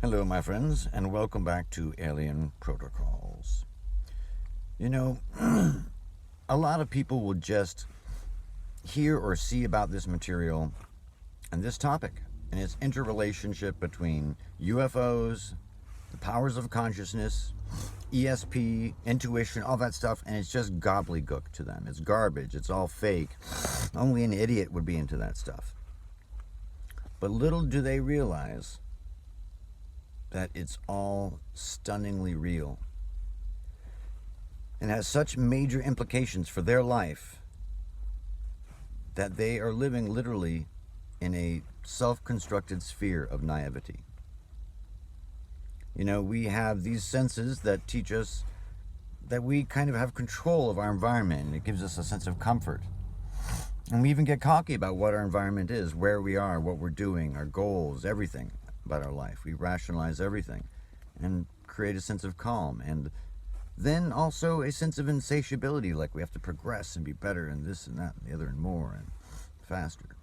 Hello, my friends, and welcome back to Alien Protocols. You know, a lot of people will just hear or see about this material and this topic and its interrelationship between UFOs, the powers of consciousness, ESP, intuition, all that stuff, and it's just gobbledygook to them. It's garbage, it's all fake. Only an idiot would be into that stuff. But little do they realize that it's all stunningly real and has such major implications for their life that they are living literally in a self-constructed sphere of naivety. You know, we have these senses that teach us that we kind of have control of our environment, and it gives us a sense of comfort. And we even get cocky about what our environment is, where we are, what we're doing, our goals, everything about our life. We rationalize everything and create a sense of calm, and then also a sense of insatiability, like we have to progress and be better and this and that and the other and more and faster.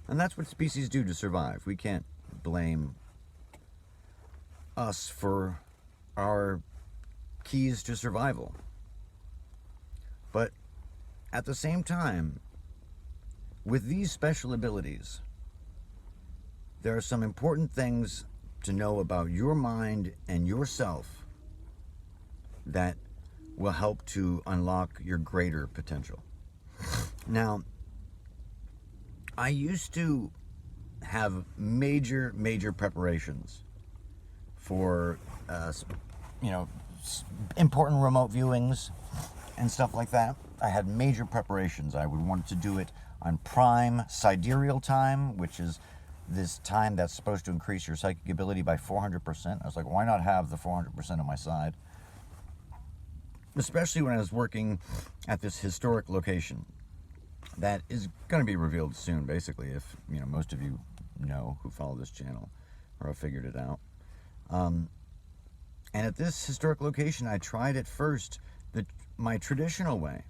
And that's what species do to survive. We can't blame us for our keys to survival. But at the same time, with these special abilities, there are some important things to know about your mind and yourself that will help to unlock your greater potential. Now, I used to have major preparations for, important remote viewings and stuff like that. I had major preparations. I would want to do it on prime sidereal time, which is this time that's supposed to increase your psychic ability by 400%. I was like, why not have the 400% on my side? Especially when I was working at this historic location that is going to be revealed soon, basically, if most of you know who follow this channel or have figured it out. And at this historic location, I tried at first my traditional way,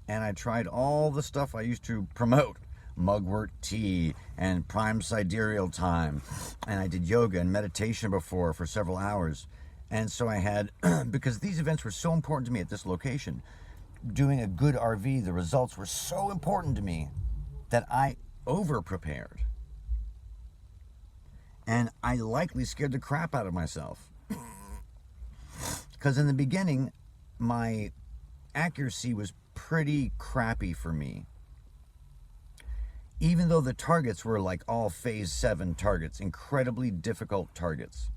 and I tried all the stuff I used to promote: mugwort tea and prime sidereal time, and I did yoga and meditation before for several hours. And so I had, because these events were so important to me at this location, doing a good RV, the results were so important to me that I over-prepared. And I likely scared the crap out of myself. Because in the beginning, my accuracy was pretty crappy for me. Even though the targets were like all phase 7 targets, incredibly difficult targets.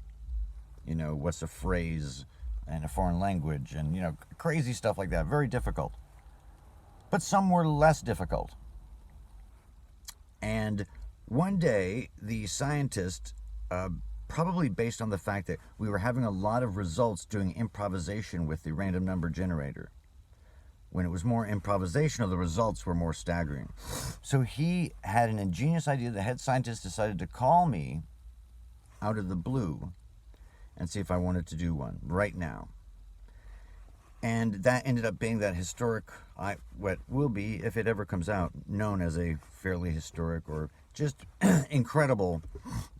What's a phrase in a foreign language, and crazy stuff like that, very difficult. But some were less difficult. And one day, the scientist, probably based on the fact that we were having a lot of results doing improvisation with the random number generator. When it was more improvisational, the results were more staggering. So he had an ingenious idea. The head scientist decided to call me out of the blue and see if I wanted to do one right now. And that ended up being that historic, what will be, if it ever comes out, known as a fairly historic or just incredible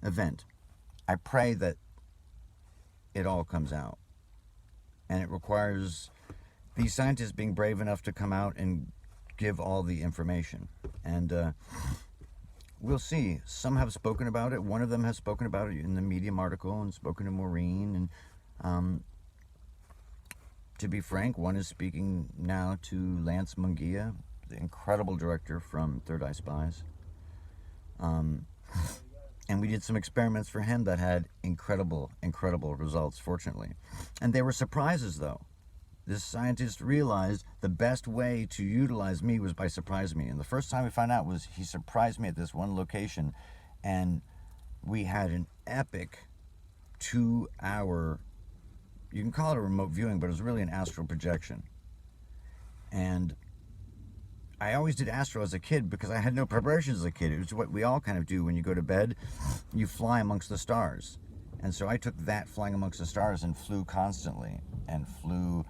event. I pray that it all comes out. And it requires these scientists being brave enough to come out and give all the information. And we'll see. Some have spoken about it. One of them has spoken about it in the Medium article and spoken to Maureen. And to be frank, one is speaking now to Lance Munguia, the incredible director from Third Eye Spies. And we did some experiments for him that had incredible results, fortunately. And they were surprises, though. This scientist realized the best way to utilize me was by surprising me. And the first time we found out was he surprised me at this one location, and we had an epic 2-hour, you can call it a remote viewing, but it was really an astral projection. And I always did astral as a kid because I had no preparation as a kid. It was what we all kind of do when you go to bed. You fly amongst the stars. And so I took that flying amongst the stars and flew constantly, and flew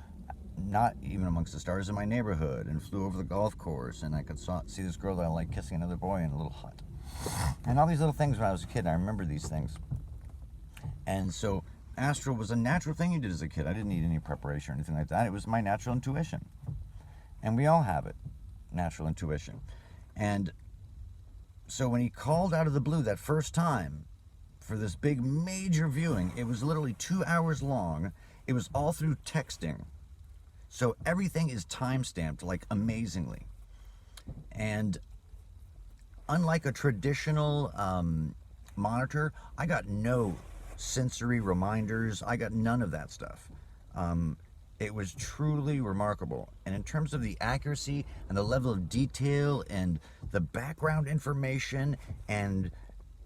not even amongst the stars in my neighborhood, and flew over the golf course, and I could see this girl that I liked kissing another boy in a little hut. And all these little things when I was a kid, I remember these things. And so astral was a natural thing you did as a kid. I didn't need any preparation or anything like that. It was my natural intuition. And we all have it, natural intuition. And so when he called out of the blue that first time for this big major viewing, it was literally 2 hours long. It was all through texting. So everything is time-stamped, like, amazingly. And unlike a traditional monitor, I got no sensory reminders. I got none of that stuff. It was truly remarkable. And in terms of the accuracy and the level of detail and the background information and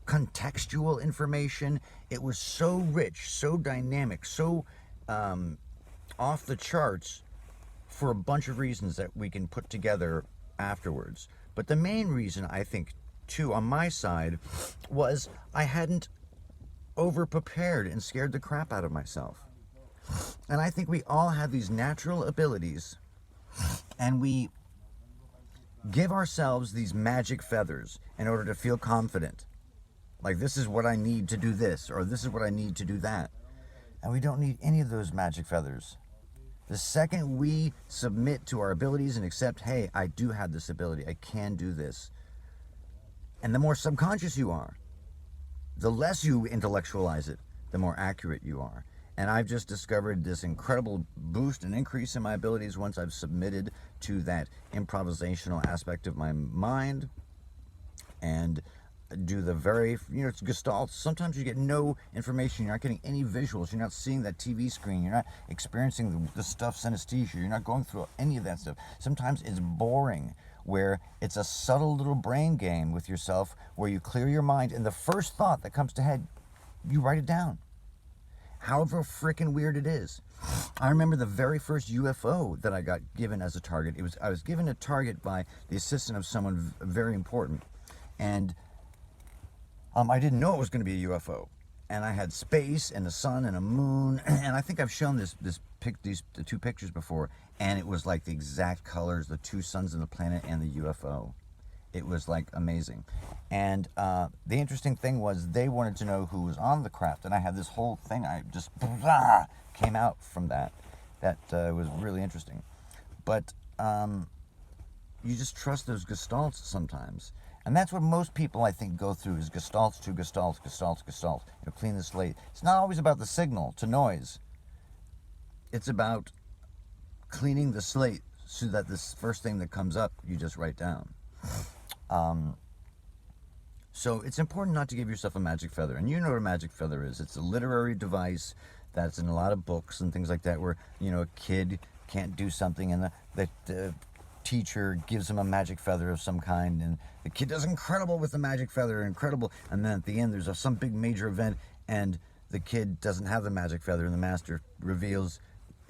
contextual information, it was so rich, so dynamic, so off the charts for a bunch of reasons that we can put together afterwards. But the main reason, I think, too, on my side, was I hadn't over-prepared and scared the crap out of myself. And I think we all have these natural abilities, and we give ourselves these magic feathers in order to feel confident. Like, this is what I need to do this, or this is what I need to do that. And we don't need any of those magic feathers. The second we submit to our abilities and accept, hey, I do have this ability, I can do this, and the more subconscious you are, the less you intellectualize it, the more accurate you are. And I've just discovered this incredible boost and increase in my abilities once I've submitted to that improvisational aspect of my mind and do the very, it's gestalt. Sometimes you get no information. You're not getting any visuals. You're not seeing that TV screen. You're not experiencing the stuff synesthesia. You're not going through any of that stuff. Sometimes it's boring, where it's a subtle little brain game with yourself where you clear your mind and the first thought that comes to head, you write it down. However freaking weird it is. I remember the very first UFO that I got given as a target. I was given a target by the assistant of someone very important. And I didn't know it was going to be a UFO. And I had space and the sun and a moon. And I think I've shown the two pictures before. And it was like the exact colors, the two suns and the planet and the UFO. It was like amazing. And the interesting thing was they wanted to know who was on the craft. And I had this whole thing, I just came out from that. That was really interesting. But you just trust those gestalts sometimes. And that's what most people, I think, go through, is gestalts to gestalts, gestalts, gestalts. Clean the slate. It's not always about the signal to noise. It's about cleaning the slate so that this first thing that comes up, you just write down. So it's important not to give yourself a magic feather. And you know what a magic feather is. It's a literary device that's in a lot of books and things like that where, a kid can't do something and the teacher gives him a magic feather of some kind, and the kid does incredible with the magic feather, incredible, and then at the end there's some big major event and the kid doesn't have the magic feather, and the master reveals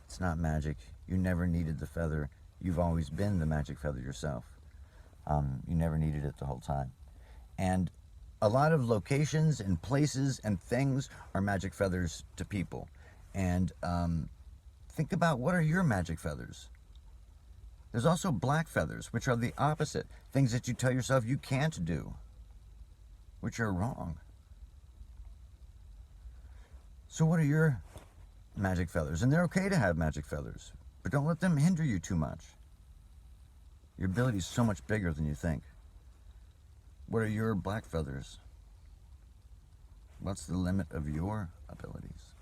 it's not magic. You never needed the feather. You've always been the magic feather yourself. You never needed it the whole time. And a lot of locations and places and things are magic feathers to people. And think about, what are your magic feathers? There's also black feathers, which are the opposite. Things that you tell yourself you can't do, which are wrong. So what are your magic feathers? And they're okay to have magic feathers, but don't let them hinder you too much. Your ability is so much bigger than you think. What are your black feathers? What's the limit of your abilities?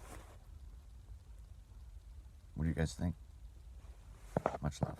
What do you guys think? Much love.